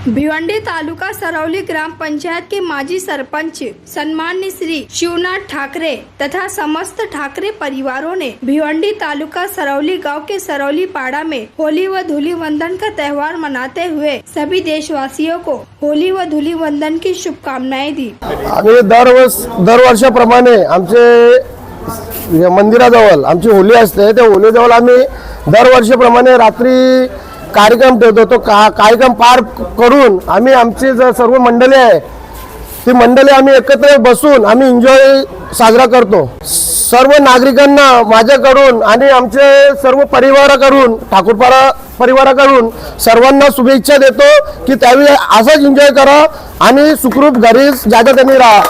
भिवंडी तालुका सरौली ग्राम पंचायत के माजी सरपंच सम्मान्य श्री शिवनाथ ठाकरे तथा समस्त ठाकरे परिवारों ने भिवंडी तालुका सरौली गांव के सरौली पाड़ा में होली व धूली वंदन का त्योहार मनाते हुए सभी देशवासियों को होली व धूली वंदन की शुभकामनाएं दी। आम्ही दरवर्षाप्रमाणे आमचे मंदिराजवळ आमची होली असते, त्या होलीजवळ आम्ही दरवर्षीप्रमाणे रात्री कार्यक्रम ठेवतो। तो कार्यक्रम पार करून आम्ही आमची सर्व मंडळी आहे ती मंडळी आम्ही एकत्र बसून आम्ही एन्जॉय साजरा करतो। सर्व नागरिकांना माझ्याकडून आणि आमचे सर्व परिवाराकडून ठाकूरपाडा परिवाराकडून सर्वांना शुभेच्छा देतो की त्यावेळी असंच एन्जॉय करा आणि सुखरूप घरी ज्याच्या त्यांनी राहा।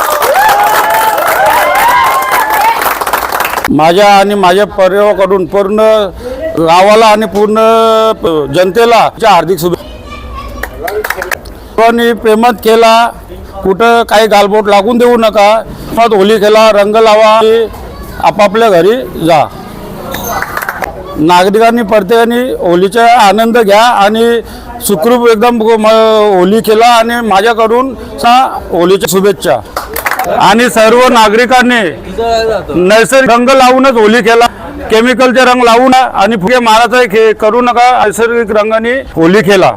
माझ्या आणि माझ्या परिवाराकडून पूर्ण गावाला आणि पूर्ण जनतेला हार्दिक शुभेच्छा। प्रेमात केला, कुठं काही गालबोट लागून देऊ नका। होली खेळा, रंग लावा, आपापल्या घरी जा। नागरिकांनी प्रत्येकाने होलीचा आनंद घ्या आणि सुखरूप एकदम होली खेळा आणि माझ्याकडून होलीच्या शुभेच्छा। आणि सर्व नागरिकांनी नैसर्गिक रंग लावूनच होली खेळा, केमिकलचे रंग लावू नका आणि फुगे मारायचा करू नका। नैसर्गिक रंगाने होली खेळा।